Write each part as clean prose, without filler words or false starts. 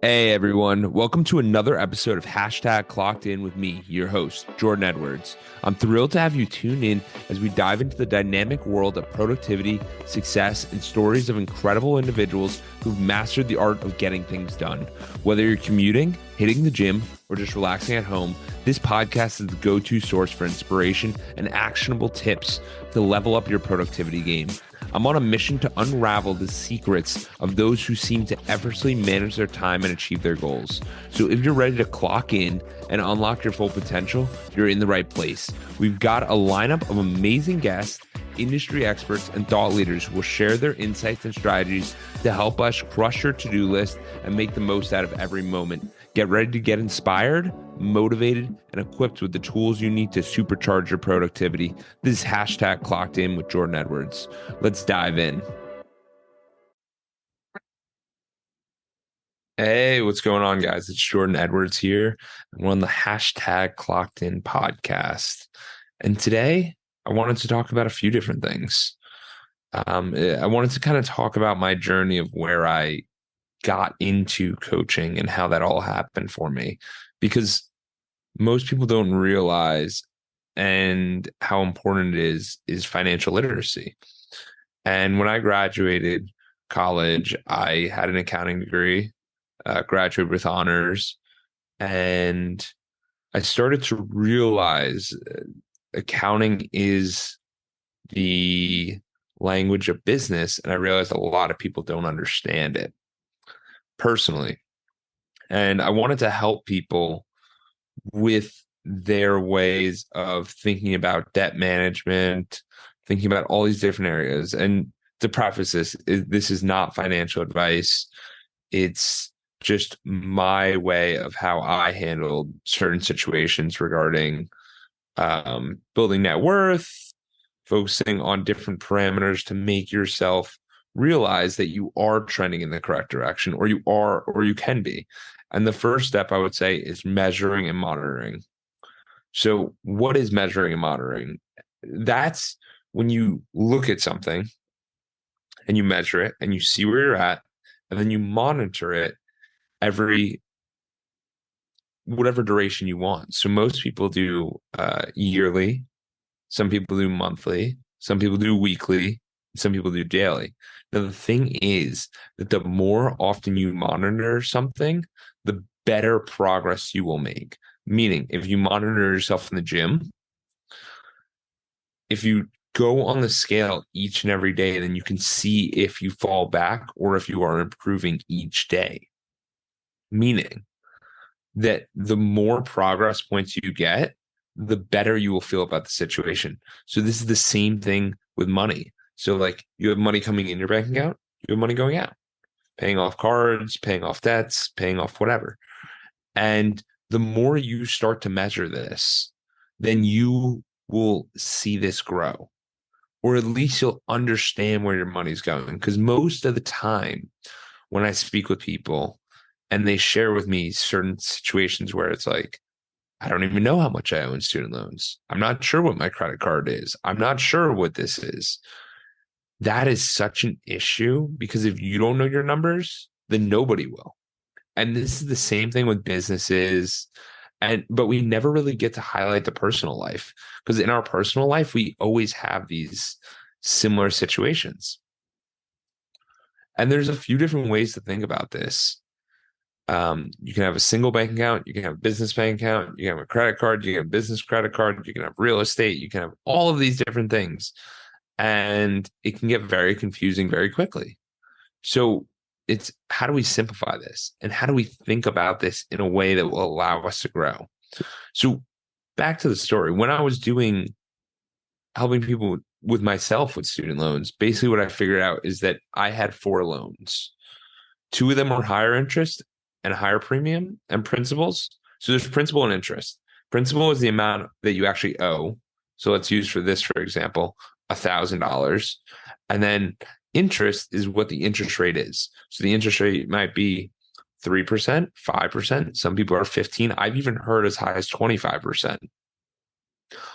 Hey everyone, welcome to another episode of Clockedin with me, your host, Jordan Edwards. I'm thrilled to have you tune in as we dive into the dynamic world of productivity, success, and stories of incredible individuals who've mastered the art of getting things done. Whether you're commuting, hitting the gym, or just relaxing at home, this podcast is the go-to source for inspiration and actionable tips to level up your productivity game. I'm on a mission to unravel the secrets of those who seem to effortlessly manage their time and achieve their goals. So if you're ready to clock in and unlock your full potential, you're in the right place. We've got a lineup of amazing guests, industry experts, and thought leaders who will share their insights and strategies to help us crush your to-do list and make the most out of every moment. Get ready to get inspired, motivated, and equipped with the tools you need to supercharge your productivity. This is Clockedin with Jordan Edwards. Let's dive in. Hey, what's going on, guys? It's Jordan Edwards here. We're on the Clockedin podcast. And today I wanted to talk about a few different things. I wanted to kind of talk about my journey of where I got into coaching and how that all happened for me, because most people don't realize and how important it is financial literacy. And when I graduated college, I had an accounting degree, graduated with honors, and I started to realize accounting is the language of business, and I realized a lot of people don't understand it personally. And I wanted to help people with their ways of thinking about debt management, thinking about all these different areas. And to preface this is not financial advice. It's just my way of how I handled certain situations regarding building net worth, focusing on different parameters to make yourself realize that you are trending in the correct direction, or you can be. And the first step I would say is measuring and monitoring. So what is measuring and monitoring? That's when you look at something and you measure it and you see where you're at, and then you monitor it every whatever duration you want. So most people do yearly, some people do monthly, some people do weekly, some people do daily. Now, the thing is that the more often you monitor something, the better progress you will make. Meaning, if you monitor yourself in the gym, if you go on the scale each and every day, then you can see if you fall back or if you are improving each day. Meaning that the more progress points you get, the better you will feel about the situation. So this is the same thing with money. So like you have money coming in your bank account, you have money going out, paying off cards, paying off debts, paying off whatever. And the more you start to measure this, then you will see this grow, or at least you'll understand where your money's going. Because most of the time when I speak with people and they share with me certain situations where it's like, I don't even know how much I owe in student loans. I'm not sure what my credit card is. I'm not sure what this is. That is such an issue, because if you don't know your numbers, then nobody will. And this is the same thing with businesses. But we never really get to highlight the personal life, because in our personal life, we always have these similar situations. And there's a few different ways to think about this. You can have a single bank account, you can have a business bank account, you can have a credit card, you can have a business credit card, you can have real estate, you can have all of these different things. And it can get very confusing very quickly. So it's, how do we simplify this? And how do we think about this in a way that will allow us to grow? So back to the story. When I was helping people with myself with student loans, basically what I figured out is that I had 4 loans. 2 of them were higher interest and higher premium and principals. So there's principal and interest. Principal is the amount that you actually owe. So let's use for this, for example, $1,000. And then interest is what the interest rate is. So the interest rate might be 3%, 5%. Some people are 15. I've even heard as high as 25%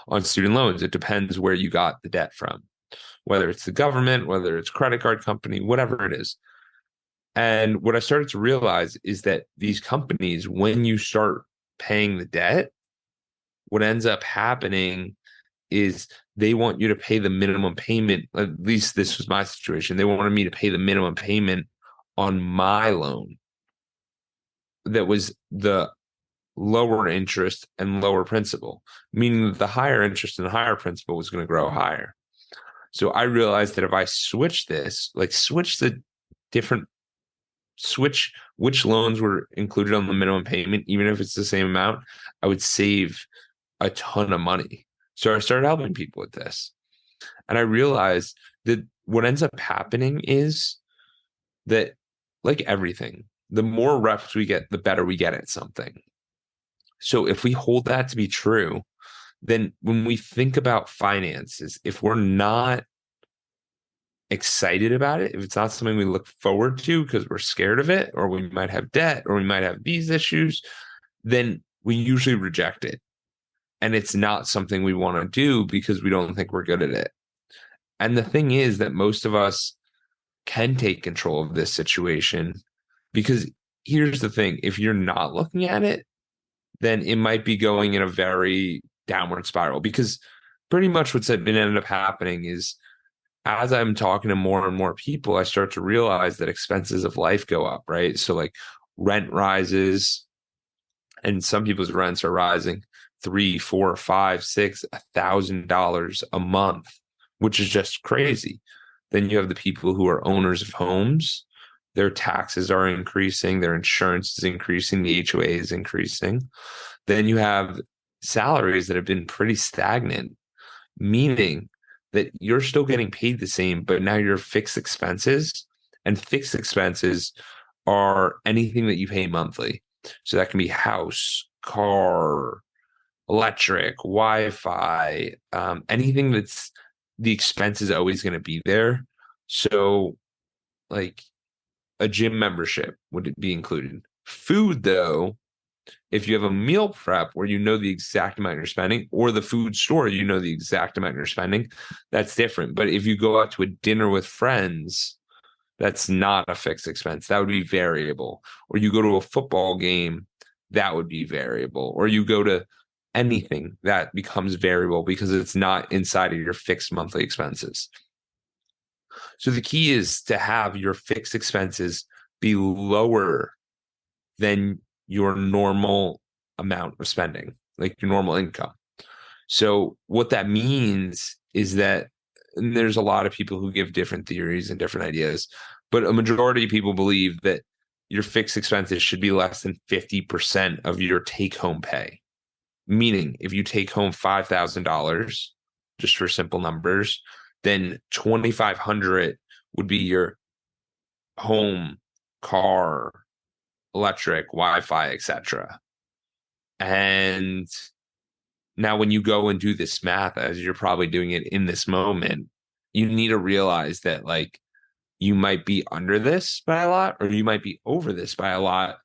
on student loans. It depends where you got the debt from, whether it's the government, whether it's credit card company, whatever it is. And what I started to realize is that these companies, when you start paying the debt, what ends up happening is they want you to pay the minimum payment. At least this was my situation. They wanted me to pay the minimum payment on my loan that was the lower interest and lower principal, meaning that the higher interest and the higher principal was going to grow higher. So I realized that if I switch this, like switch the different switch which loans were included on the minimum payment, even if it's the same amount, I would save a ton of money. So I started helping people with this. And I realized that what ends up happening is that, like everything, the more reps we get, the better we get at something. So if we hold that to be true, then when we think about finances, if we're not excited about it, if it's not something we look forward to because we're scared of it, or we might have debt, or we might have these issues, then we usually reject it. And it's not something we want to do because we don't think we're good at it. And the thing is that most of us can take control of this situation because here's the thing, if you're not looking at it, then it might be going in a very downward spiral because pretty much what's been ended up happening is as I'm talking to more and more people, I start to realize that expenses of life go up, right? So like rent rises, and some people's rents are rising 3, 4, 5, 6, $1,000 a month, which is just crazy. Then you have the people who are owners of homes. Their taxes are increasing, their insurance is increasing, the HOA is increasing. Then you have salaries that have been pretty stagnant, meaning that you're still getting paid the same, but now your fixed expenses and fixed expenses are anything that you pay monthly. So that can be house, car, electric, Wi-Fi, anything that's the expense is always going to be there. So like a gym membership would be included. Food, though, if you have a meal prep where you know the exact amount you're spending, or the food store, you know the exact amount you're spending, that's different. But if you go out to a dinner with friends, that's not a fixed expense. That would be variable. Or you go to a football game, that would be variable. Or you go to anything that becomes variable because it's not inside of your fixed monthly expenses. So the key is to have your fixed expenses be lower than your normal amount of spending, like your normal income. So what that means is that there's a lot of people who give different theories and different ideas, but a majority of people believe that your fixed expenses should be less than 50% of your take home pay. Meaning if you take home $5,000, just for simple numbers, then 2,500 would be your home, car, electric, Wi-Fi, etc. And now when you go and do this math, as you're probably doing it in this moment, you need to realize that like you might be under this by a lot, or you might be over this by a lot.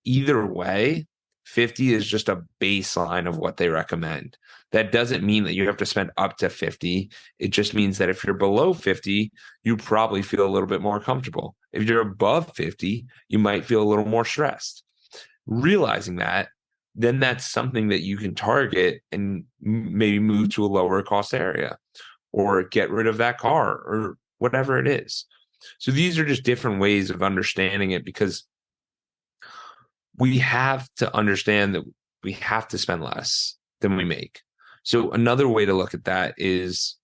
Either way, 50 is just a baseline of what they recommend. That doesn't mean that you have to spend up to 50. It just means that if you're below 50, you probably feel a little bit more comfortable. If you're above 50, you might feel a little more stressed. Realizing that, then that's something that you can target and maybe move to a lower cost area or get rid of that car or whatever it is. So these are just different ways of understanding it because we have to understand that we have to spend less than we make. So another way to look at that is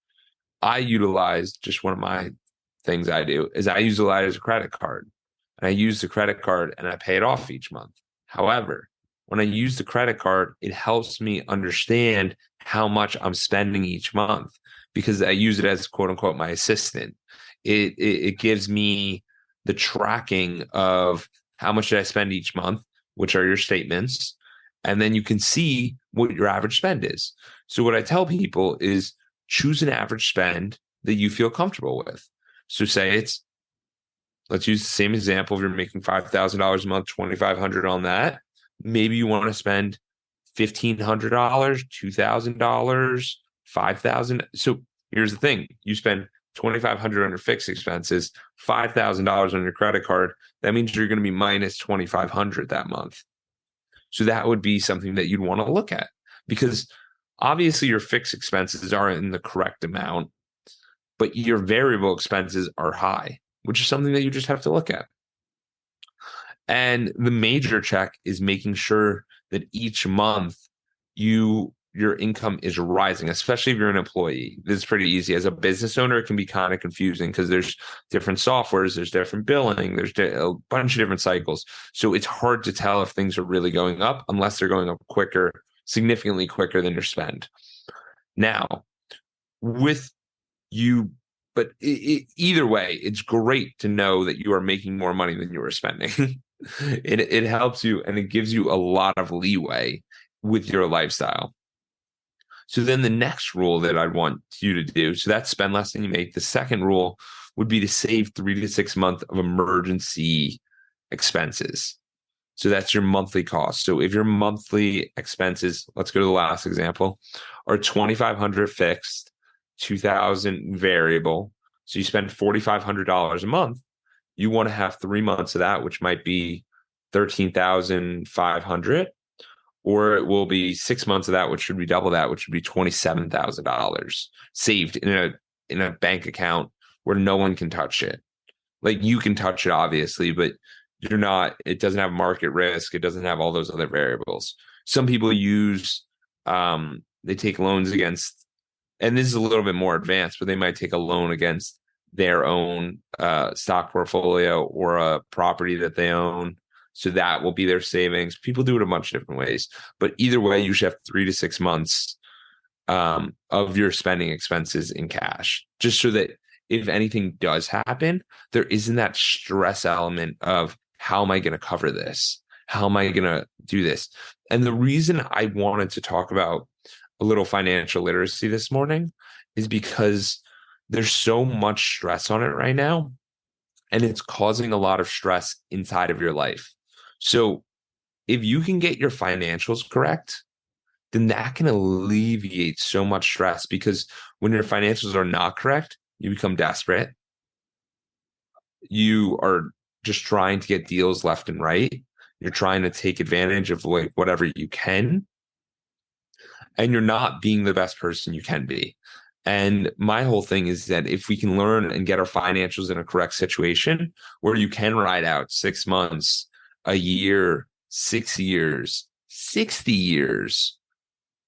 I utilize just one of my things I do is I utilize a credit card and I use the credit card and I pay it off each month. However, when I use the credit card, it helps me understand how much I'm spending each month because I use it as quote unquote my assistant. It gives me the tracking of how much did I spend each month, which are your statements, and then you can see what your average spend is. So what I tell people is choose an average spend that you feel comfortable with. So say let's use the same example. If you're making $5,000 a month, 2,500 on that, maybe you want to spend $1,500, $2,000, $5,000. So here's the thing: you spend $2,500 on your fixed expenses, $5,000 on your credit card. That means you're going to be minus 2,500 that month. So that would be something that you'd want to look at, because obviously your fixed expenses aren't in the correct amount, but your variable expenses are high, which is something that you just have to look at. And the major check is making sure that each month your income is rising, especially if you're an employee. This is pretty easy. As a business owner, it can be kind of confusing because there's different softwares, there's different billing, there's a bunch of different cycles. So it's hard to tell if things are really going up unless they're going up quicker, significantly quicker than your spend. Now, with you, but either way, it's great to know that you are making more money than you are spending. It helps you, and it gives you a lot of leeway with your lifestyle. So then the next rule that I'd want you to do, so that's spend less than you make. The second rule would be to save 3 to 6 months of emergency expenses. So that's your monthly cost. So if your monthly expenses, let's go to the last example, are 2,500 fixed, 2,000 variable. So you spend $4,500 a month. You want to have 3 months of that, which might be 13,500, or it will be 6 months of that, which should be double that, which would be $27,000 saved in a bank account where no one can touch it. Like, you can touch it, obviously, but you're not. It doesn't have market risk. It doesn't have all those other variables. Some people use they take loans against, and this is a little bit more advanced, but they might take a loan against their own stock portfolio or a property that they own. So that will be their savings. People do it a bunch of different ways, but either way, you should have 3 to 6 months of your spending expenses in cash, just so that if anything does happen, there isn't that stress element of, how am I going to cover this? How am I going to do this? And the reason I wanted to talk about a little financial literacy this morning is because there's so much stress on it right now, and it's causing a lot of stress inside of your life. So if you can get your financials correct, then that can alleviate so much stress, because when your financials are not correct, you become desperate. You are just trying to get deals left and right. You're trying to take advantage of like whatever you can, and you're not being the best person you can be. And my whole thing is that if we can learn and get our financials in a correct situation where you can ride out 6 months, a year, 6 years, 60 years,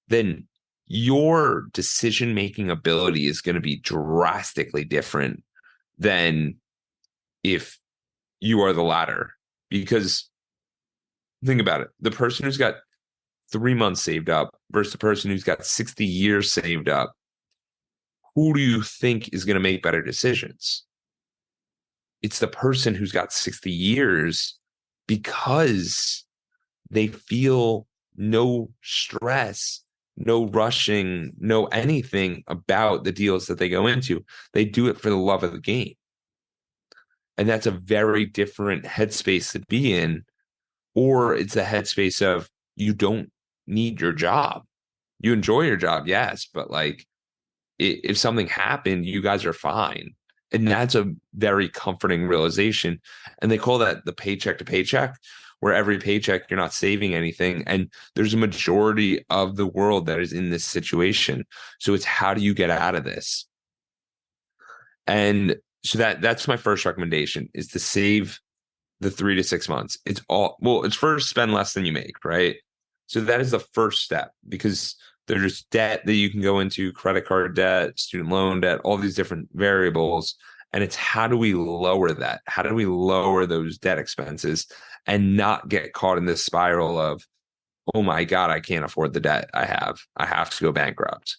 then your decision-making ability is going to be drastically different than if you are the latter. Because think about it. The person who's got 3 months saved up versus the person who's got 60 years saved up, who do you think is going to make better decisions? It's the person who's got 60 years, because they feel no stress, no rushing, no anything about the deals that they go into. They do it for the love of the game. And that's a very different headspace to be in. Or it's a headspace of, you don't need your job. You enjoy your job, yes, but like, if something happened, you guys are fine. And that's a very comforting realization. And they call that the paycheck to paycheck, where every paycheck you're not saving anything. And there's a majority of the world that is in this situation. So it's, how do you get out of this? And so that's my first recommendation, is to save the 3 to 6 months. It's first, spend less than you make, right? So that is the first step, because there's debt that you can go into, credit card debt, student loan debt, all these different variables. And it's, how do we lower that? How do we lower those debt expenses and not get caught in this spiral of, oh my God, I can't afford the debt I have. I have to go bankrupt.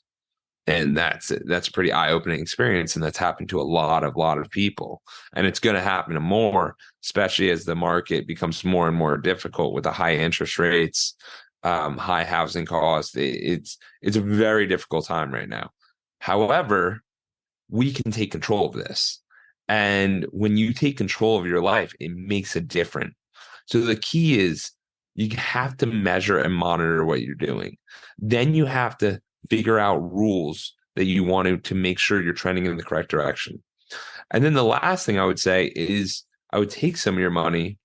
And that's a pretty eye-opening experience. And that's happened to a lot of people. And it's going to happen to more, especially as the market becomes more and more difficult with the high interest rates, high housing costs. It's a very difficult time right now. However, we can take control of this. And when you take control of your life, it makes a difference. So the key is, you have to measure and monitor what you're doing. Then you have to figure out rules that you want to make sure you're trending in the correct direction. And then the last thing I would say is I would take some of your money,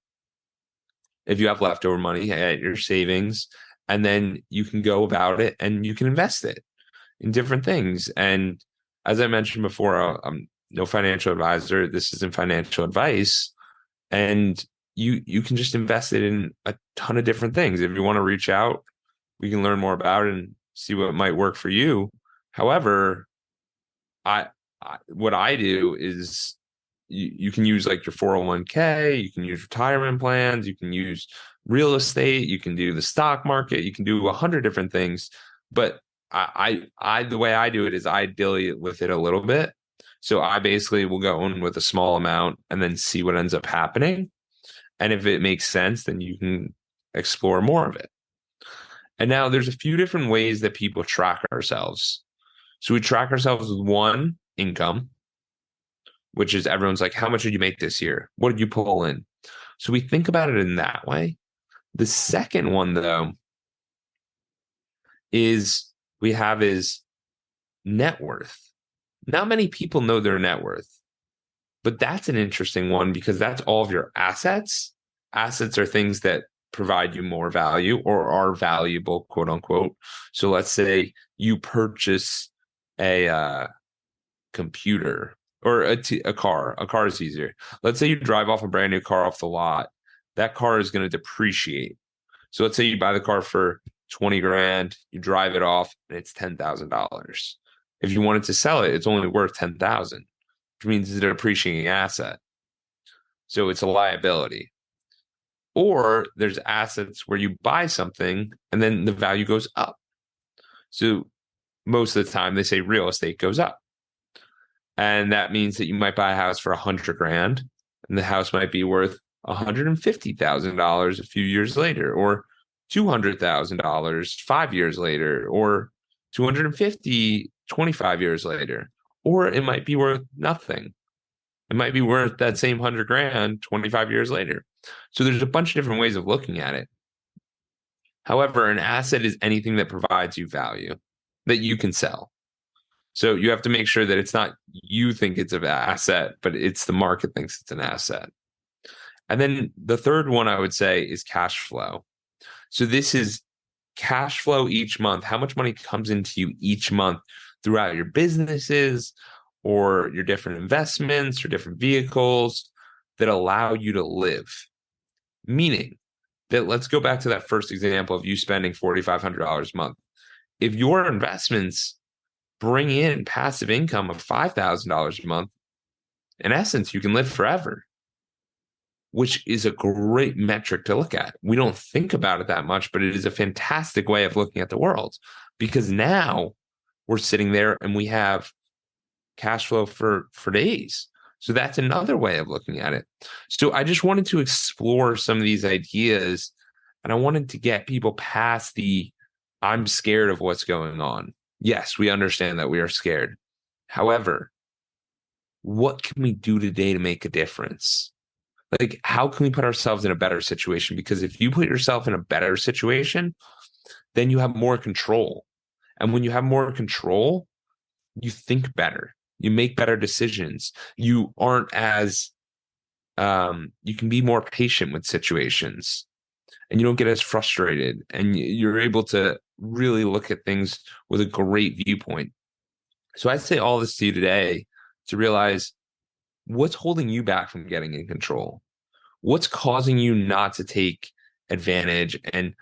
if you have leftover money at your savings, and then you can go about it and you can invest it in different things. And as I mentioned before, I'm no financial advisor. This isn't financial advice. And you can just invest it in a ton of different things. If you want to reach out, we can learn more about it and see what might work for you. However, what I do is you can use like your 401k, you can use retirement plans, you can use real estate, you can do the stock market, you can do 100 different things. But the way I do it is I dilly with it a little bit. So I basically will go in with a small amount and then see what ends up happening. And if it makes sense, then you can explore more of it. And now there's a few different ways that people track ourselves. So we track ourselves with one, income, which is everyone's like, how much did you make this year? What did you pull in? So we think about it in that way. The second one, though, is net worth. Not many people know their net worth, but that's an interesting one because that's all of your assets. Assets are things that provide you more value or are valuable, quote unquote. So let's say you purchase a computer or a car. A car is easier. Let's say you drive off a brand new car off the lot. That car is going to depreciate. So let's say you buy the car for 20 grand, you drive it off, and it's $10,000. If you wanted to sell it, it's only worth 10,000, which means it's an appreciating asset. So it's a liability. Or there's assets where you buy something and then the value goes up. So most of the time they say real estate goes up. And that means that you might buy a house for 100 grand and the house might be worth $150,000 a few years later, or $200,000 5 years later, or 250 25 years later, or it might be worth nothing. It might be worth that same 100 grand 25 years later. So there's a bunch of different ways of looking at it. However, an asset is anything that provides you value that you can sell. So you have to make sure that it's not you think it's an asset, but it's the market thinks it's an asset. And then the third one I would say is cash flow. So this is cash flow each month. How much money comes into you each month throughout your businesses or your different investments or different vehicles that allow you to live. Meaning that let's go back to that first example of you spending $4,500 a month. If your investments bring in passive income of $5,000 a month, in essence, you can live forever, which is a great metric to look at. We don't think about it that much, but it is a fantastic way of looking at the world because now we're sitting there and we have cash flow for days. So that's another way of looking at it. So I just wanted to explore some of these ideas and I wanted to get people past the I'm scared of what's going on. Yes, we understand that we are scared. However, what can we do today to make a difference? Like, how can we put ourselves in a better situation? Because if you put yourself in a better situation, then you have more control. And when you have more control, you think better. You make better decisions. You aren't as, you can be more patient with situations and you don't get as frustrated and you're able to really look at things with a great viewpoint. So I'd say all this to you today to realize what's holding you back from getting in control. What's causing you not to take advantage? And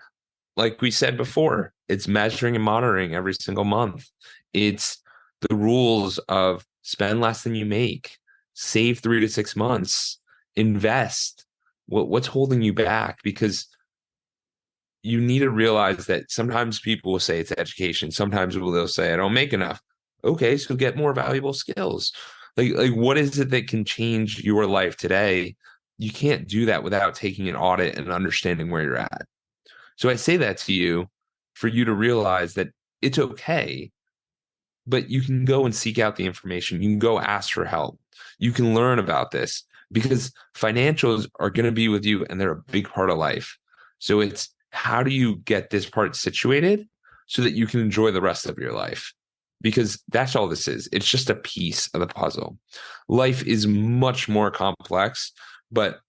like we said before, it's measuring and monitoring every single month. It's the rules of spend less than you make, save 3 to 6 months, invest. What's holding you back? Because you need to realize that sometimes people will say it's education. Sometimes they'll say, I don't make enough. Okay, so get more valuable skills. Like what is it that can change your life today? You can't do that without taking an audit and understanding where you're at. So I say that to you for you to realize that it's okay, but you can go and seek out the information. You can go ask for help. You can learn about this because financials are going to be with you and they're a big part of life. So it's how do you get this part situated so that you can enjoy the rest of your life? because that's all this is. It's just a piece of the puzzle. Life is much more complex, but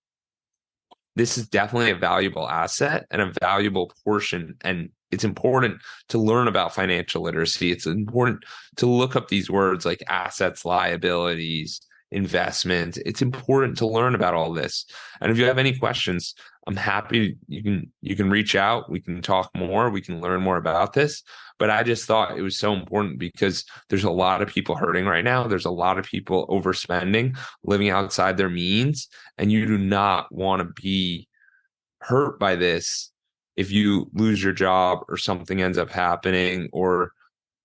this is definitely a valuable asset and a valuable portion. And it's important to learn about financial literacy. It's important to look up these words like assets, liabilities, investment. It's important to learn about all this. And if you have any questions, I'm happy you can reach out. We can talk more. We can learn more about this. But I just thought it was so important because there's a lot of people hurting right now. There's a lot of people overspending, living outside their means, and you do not want to be hurt by this if you lose your job or something ends up happening or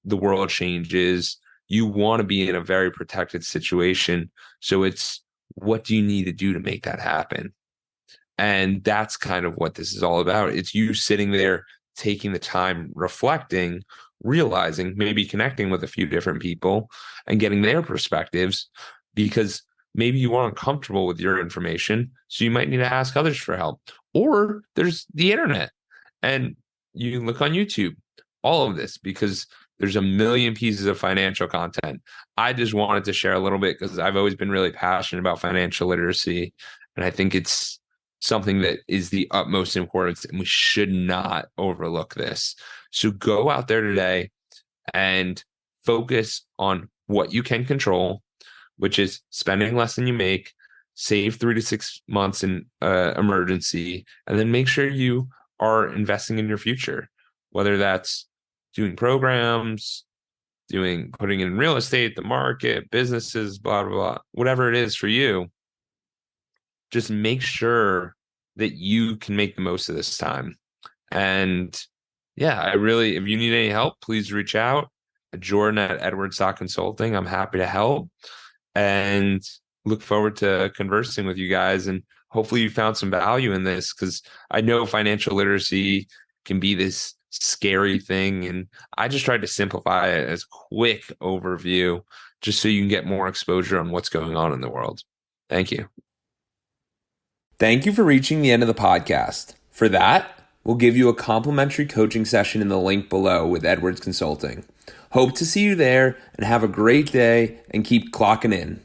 the world changes. You want to be in a very protected situation. So it's, what do you need to do to make that happen? And that's kind of what this is all about. It's you sitting there, taking the time, reflecting, realizing, maybe connecting with a few different people and getting their perspectives, because maybe you aren't comfortable with your information. So you might need to ask others for help. Or there's the internet and you can look on YouTube, all of this, because there's a million pieces of financial content. I just wanted to share a little bit because I've always been really passionate about financial literacy. And I think it's something that is the utmost importance, and we should not overlook this. So go out there today and focus on what you can control, which is spending less than you make, save 3 to 6 months in emergency, and then make sure you are investing in your future, whether that's doing programs, putting in real estate, the market, businesses, blah, blah, blah, whatever it is for you. Just make sure that you can make the most of this time. And yeah, if you need any help, please reach out. Jordan at Edwards Consulting. I'm happy to help and look forward to conversing with you guys. And hopefully you found some value in this, because I know financial literacy can be this scary thing. And I just tried to simplify it as quick overview, just so you can get more exposure on what's going on in the world. Thank you. Thank you for reaching the end of the podcast. For that, we'll give you a complimentary coaching session in the link below with Edwards Consulting. Hope to see you there, and have a great day and keep clocking in.